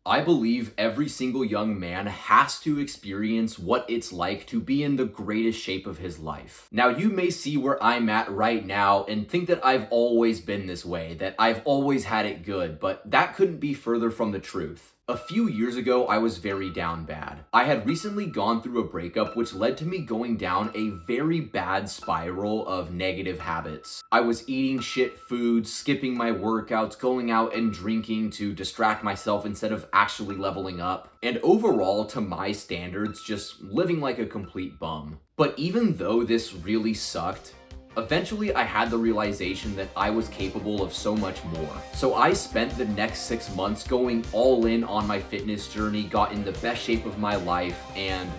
I believe every single young man has to experience what it's like to be in the greatest shape of his life. Now, you may see where I'm at right now and think that I've always been this way, that I've always had it good, but that couldn't be further from the truth. A few years ago, I was very down bad. I had recently gone through a breakup which led to me going down a very bad spiral of negative habits. I was eating shit food, skipping my workouts, going out and drinking to distract myself instead of actually leveling up, and overall, to my standards, just living like a complete bum. But even though this really sucked, eventually, I had the realization that I was capable of so much more. So I spent the next 6 months going all in on my fitness journey, got in the best shape of my life, and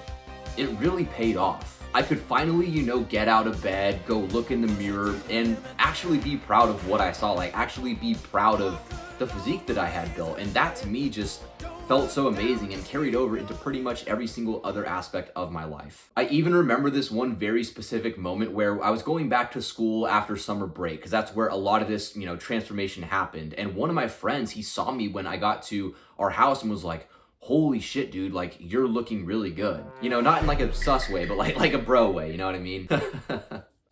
it really paid off. I could finally, get out of bed, go look in the mirror, and actually be proud of what I saw, like actually be proud of the physique that I had built. And that to me just felt so amazing and carried over into pretty much every single other aspect of my life. I even remember this one very specific moment where I was going back to school after summer break, because that's where a lot of this, transformation happened. And one of my friends, he saw me when I got to our house and was like, "Holy shit, dude, like you're looking really good." Not in like a sus way, but like a bro way, you know what I mean?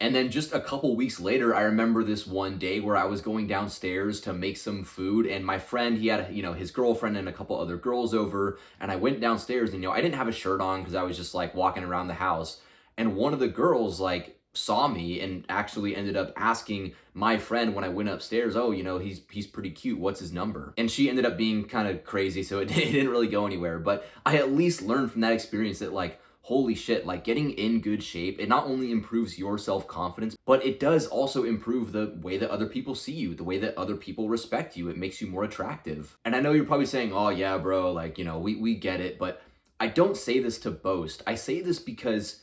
And then just a couple weeks later, I remember this one day where I was going downstairs to make some food, and my friend, he had, his girlfriend and a couple other girls over, and I went downstairs and, I didn't have a shirt on because I was just like walking around the house, and one of the girls like saw me and actually ended up asking my friend when I went upstairs, "Oh, he's pretty cute. What's his number?" And she ended up being kind of crazy, so it didn't really go anywhere, but I at least learned from that experience that like, holy shit, like getting in good shape, it not only improves your self-confidence, but it does also improve the way that other people see you, the way that other people respect you. It makes you more attractive. And I know you're probably saying, "Oh yeah, bro, like, we get it," but I don't say this to boast. I say this because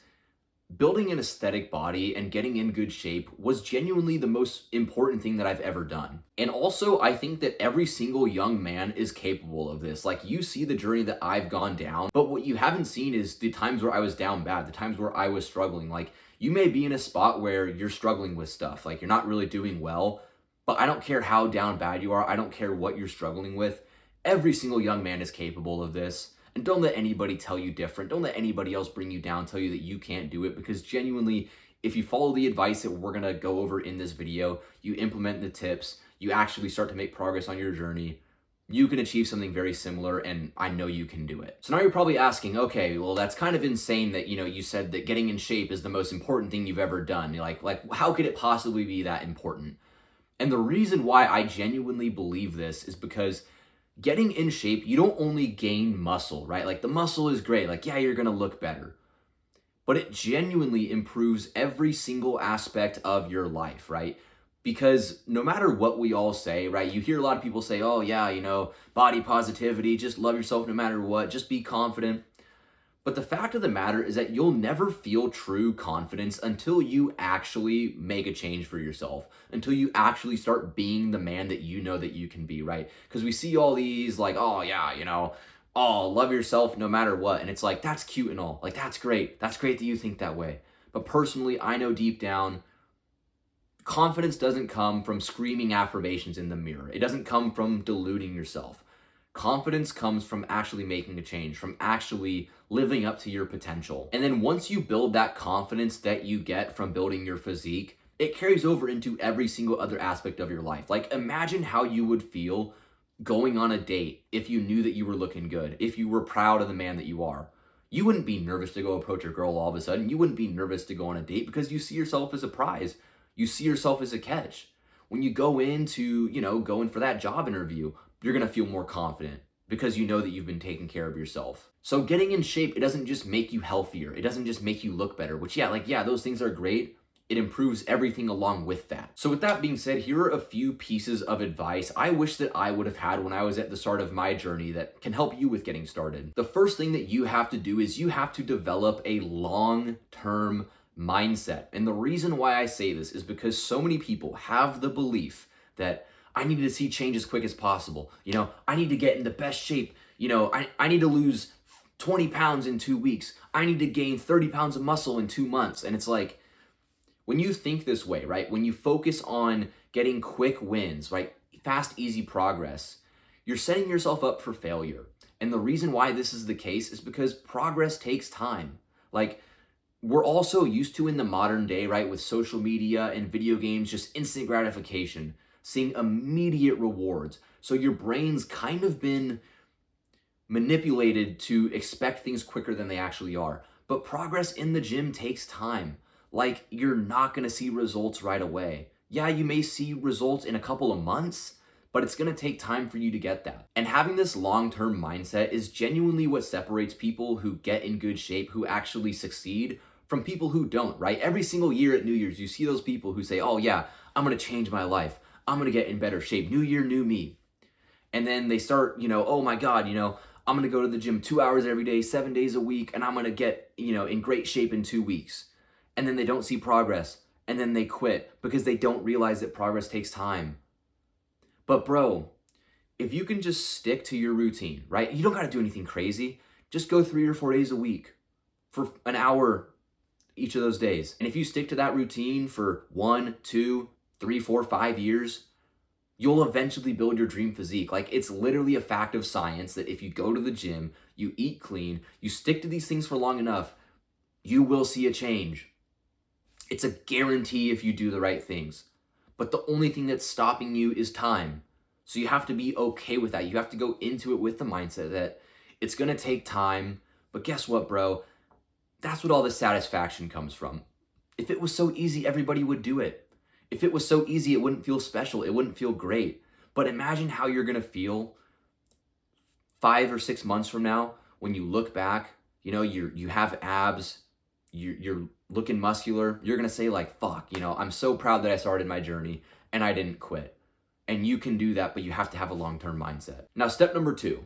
building an aesthetic body and getting in good shape was genuinely the most important thing that I've ever done. And also, I think that every single young man is capable of this. Like, you see the journey that I've gone down, but what you haven't seen is the times where I was down bad, the times where I was struggling. Like, you may be in a spot where you're struggling with stuff, like you're not really doing well, but I don't care how down bad you are. I don't care what you're struggling with. Every single young man is capable of this. And don't let anybody tell you different. Don't let anybody else bring you down, tell you that you can't do it, because genuinely, if you follow the advice that we're gonna go over in this video, you implement the tips, you actually start to make progress on your journey, you can achieve something very similar, and I know you can do it. So now you're probably asking, okay, well, that's kind of insane that, you said that getting in shape is the most important thing you've ever done. You're like, how could it possibly be that important? And the reason why I genuinely believe this is because getting in shape, you don't only gain muscle, right? Like the muscle is great. Like, yeah, you're going to look better, but it genuinely improves every single aspect of your life, right? Because no matter what we all say, right? You hear a lot of people say, "Oh yeah, body positivity, just love yourself no matter what, just be confident." But the fact of the matter is that you'll never feel true confidence until you actually make a change for yourself, until you actually start being the man that you know that you can be, right? Because we see all these like, "Oh yeah, oh, love yourself no matter what." And it's like, that's cute and all. Like, that's great. That's great that you think that way. But personally, I know deep down, confidence doesn't come from screaming affirmations in the mirror. It doesn't come from deluding yourself. Confidence comes from actually making a change, from actually living up to your potential. And then once you build that confidence that you get from building your physique, it carries over into every single other aspect of your life. Like, imagine how you would feel going on a date if you knew that you were looking good, if you were proud of the man that you are. You wouldn't be nervous to go approach a girl all of a sudden. You wouldn't be nervous to go on a date because you see yourself as a prize. You see yourself as a catch. When you go into, going for that job interview, you're going to feel more confident because you know that you've been taking care of yourself. So getting in shape, it doesn't just make you healthier. It doesn't just make you look better, which those things are great. It improves everything along with that. So with that being said, here are a few pieces of advice I wish that I would have had when I was at the start of my journey that can help you with getting started. The first thing that you have to do is you have to develop a long-term mindset. And the reason why I say this is because so many people have the belief that I need to see change as quick as possible. I need to get in the best shape. I need to lose 20 pounds in 2 weeks. I need to gain 30 pounds of muscle in 2 months. And it's like, when you think this way, right? When you focus on getting quick wins, right? Fast, easy progress, you're setting yourself up for failure. And the reason why this is the case is because progress takes time. Like, we're also used to in the modern day, right, with social media and video games, just instant gratification, seeing immediate rewards. So your brain's kind of been manipulated to expect things quicker than they actually are. But progress in the gym takes time. Like, you're not gonna see results right away. Yeah, you may see results in a couple of months, but it's gonna take time for you to get that. And having this long-term mindset is genuinely what separates people who get in good shape, who actually succeed, from people who don't, right? Every single year at New Year's, you see those people who say, oh yeah, I'm gonna change my life. I'm gonna get in better shape. New year, new me. And then they start, oh my God, I'm gonna go to the gym 2 hours every day, 7 days a week, and I'm gonna get, in great shape in 2 weeks. And then they don't see progress, and then they quit because they don't realize that progress takes time. But bro, if you can just stick to your routine, right? You don't gotta do anything crazy. Just go 3 or 4 days a week for an hour each of those days. And if you stick to that routine for 1, 2, 3, 4, 5 years, you'll eventually build your dream physique. Like, it's literally a fact of science that if you go to the gym, you eat clean, you stick to these things for long enough, you will see a change. It's a guarantee if you do the right things. But the only thing that's stopping you is time. So you have to be okay with that. You have to go into it with the mindset that it's gonna take time, but guess what, bro? That's what all the satisfaction comes from. If it was so easy, everybody would do it. If it was so easy, it wouldn't feel special. It wouldn't feel great. But imagine how you're gonna feel 5 or 6 months from now when you look back, you have abs, you're looking muscular. You're gonna say like, fuck, I'm so proud that I started my journey and I didn't quit. And you can do that, but you have to have a long-term mindset. Now, step number 2,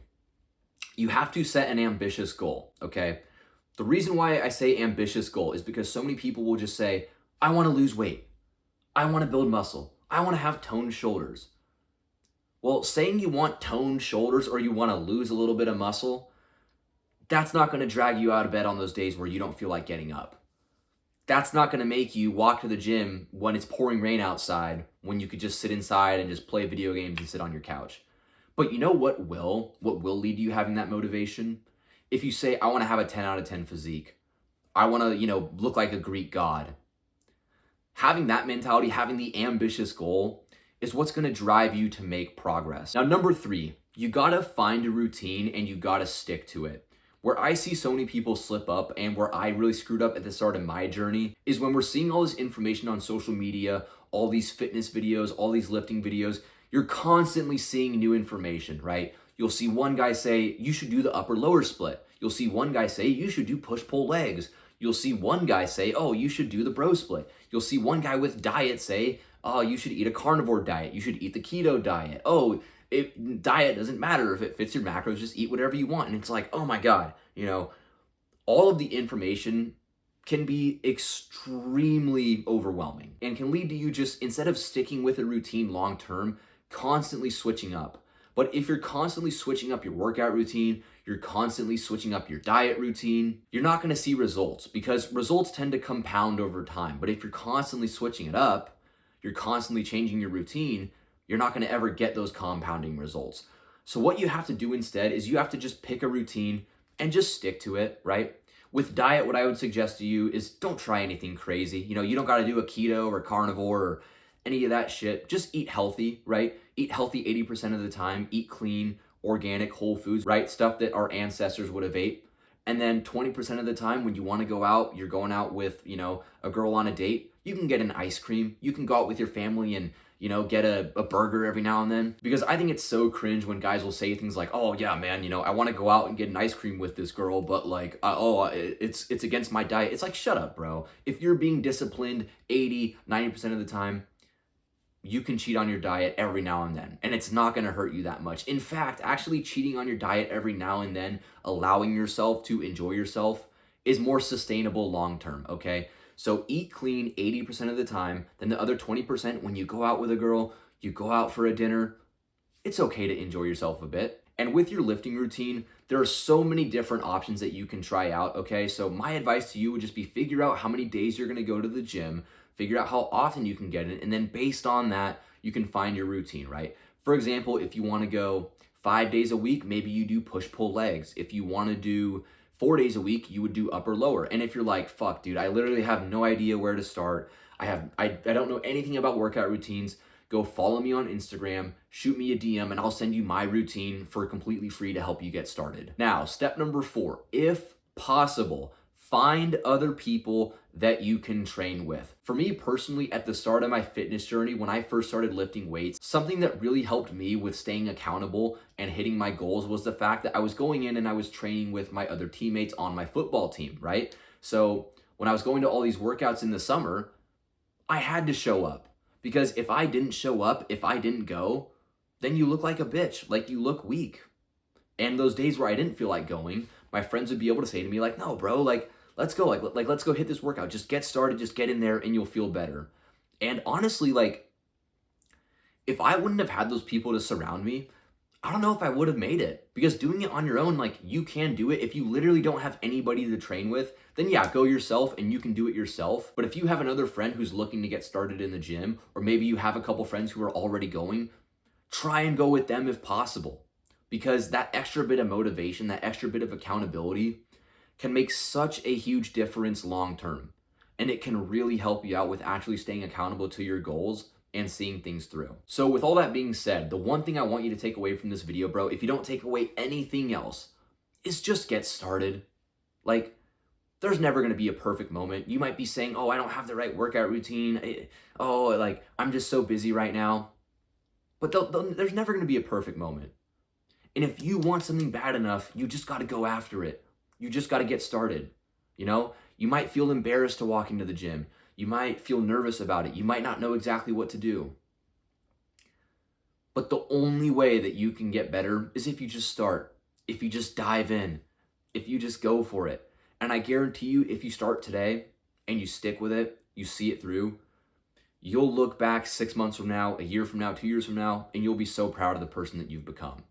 you have to set an ambitious goal, okay? The reason why I say ambitious goal is because so many people will just say, I wanna lose weight. I wanna build muscle. I wanna have toned shoulders. Well, saying you want toned shoulders or you wanna lose a little bit of muscle, that's not gonna drag you out of bed on those days where you don't feel like getting up. That's not gonna make you walk to the gym when it's pouring rain outside, when you could just sit inside and just play video games and sit on your couch. But you know what will? What will lead to you having that motivation? If you say, I wanna have a 10 out of 10 physique. I wanna, look like a Greek god. Having that mentality, having the ambitious goal is what's gonna drive you to make progress. Now, number 3, you gotta find a routine and you gotta stick to it. Where I see so many people slip up and where I really screwed up at the start of my journey is when we're seeing all this information on social media, all these fitness videos, all these lifting videos, you're constantly seeing new information, right? You'll see one guy say, you should do the upper lower split. You'll see one guy say, you should do push pull legs. You'll see one guy say, oh, you should do the bro split. You'll see one guy with diet say, oh, you should eat a carnivore diet. You should eat the keto diet. Oh, diet doesn't matter if it fits your macros, just eat whatever you want. And it's like, oh my God, all of the information can be extremely overwhelming and can lead to you just, instead of sticking with a routine long-term, constantly switching up. But if you're constantly switching up your workout routine, you're constantly switching up your diet routine, you're not gonna see results because results tend to compound over time. But if you're constantly switching it up, you're constantly changing your routine, you're not gonna ever get those compounding results. So what you have to do instead is you have to just pick a routine and just stick to it, right? With diet, what I would suggest to you is don't try anything crazy. You don't gotta do a keto or carnivore or any of that shit. Just eat healthy, right? Eat healthy 80% of the time, eat clean, organic, whole foods, right? Stuff that our ancestors would have ate. And then 20% of the time when you wanna go out, you're going out with, a girl on a date, you can get an ice cream. You can go out with your family and get a burger every now and then. Because I think it's so cringe when guys will say things like, oh yeah, man, I want to go out and get an ice cream with this girl, but it's against my diet. It's like, shut up, bro. If you're being disciplined 80-90% of the time, you can cheat on your diet every now and then, and it's not gonna hurt you that much. In fact, actually cheating on your diet every now and then, allowing yourself to enjoy yourself, is more sustainable long-term, okay? So eat clean 80% of the time, then the other 20%, when you go out with a girl, you go out for a dinner, it's okay to enjoy yourself a bit. And with your lifting routine, there are so many different options that you can try out, okay? So my advice to you would just be figure out how many days you're gonna go to the gym, figure out how often you can get it, and then based on that, you can find your routine, right? For example, if you wanna go 5 days a week, maybe you do push-pull legs. If you want to do 4 days a week, you would do upper lower. And if you're like, fuck, dude, I literally have no idea where to start. I don't know anything about workout routines. Go follow me on Instagram, shoot me a DM, and I'll send you my routine for completely free to help you get started. Now, step number 4, if possible, find other people that you can train with. For me personally, at the start of my fitness journey, when I first started lifting weights, something that really helped me with staying accountable and hitting my goals was the fact that I was going in and I was training with my other teammates on my football team, right? So when I was going to all these workouts in the summer, I had to show up. Because if I didn't show up, if I didn't go, then you look like a bitch, like you look weak. And those days where I didn't feel like going, my friends would be able to say to me like, no, bro, like, let's go. Like, let's go hit this workout. Just get started, just get in there and you'll feel better. And honestly, like, if I wouldn't have had those people to surround me, I don't know if I would have made it. Because doing it on your own, like, you can do it. If you literally don't have anybody to train with, then yeah, go yourself and you can do it yourself. But if you have another friend who's looking to get started in the gym, or maybe you have a couple friends who are already going, try and go with them if possible. Because that extra bit of motivation, that extra bit of accountability can make such a huge difference long term. And it can really help you out with actually staying accountable to your goals and seeing things through. So with all that being said, the one thing I want you to take away from this video, bro, if you don't take away anything else, is just get started. Like, there's never going to be a perfect moment. You might be saying, oh, I don't have the right workout routine. Oh, like, I'm just so busy right now. But there's never going to be a perfect moment. And if you want something bad enough, you just got to go after it. You just got to get started. You know, you might feel embarrassed to walk into the gym. You might feel nervous about it. You might not know exactly what to do. But the only way that you can get better is if you just start, if you just dive in, if you just go for it. And I guarantee you, if you start today and you stick with it, you see it through, you'll look back 6 months from now, a year from now, 2 years from now, and you'll be so proud of the person that you've become.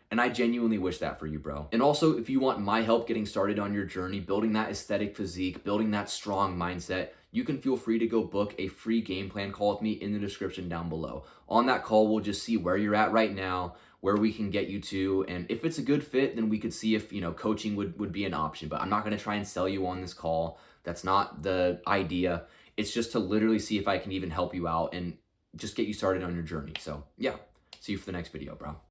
And I genuinely wish that for you, bro. And also, if you want my help getting started on your journey, building that aesthetic physique, building that strong mindset, you can feel free to go book a free game plan call with me in the description down below. On that call, we'll just see where you're at right now, where we can get you to, and if it's a good fit, then we could see if, you know, coaching would be an option. But I'm not going to try and sell you on this call. That's not the idea. It's just to literally see if I can even help you out and just get you started on your journey. So yeah, see you for the next video, bro.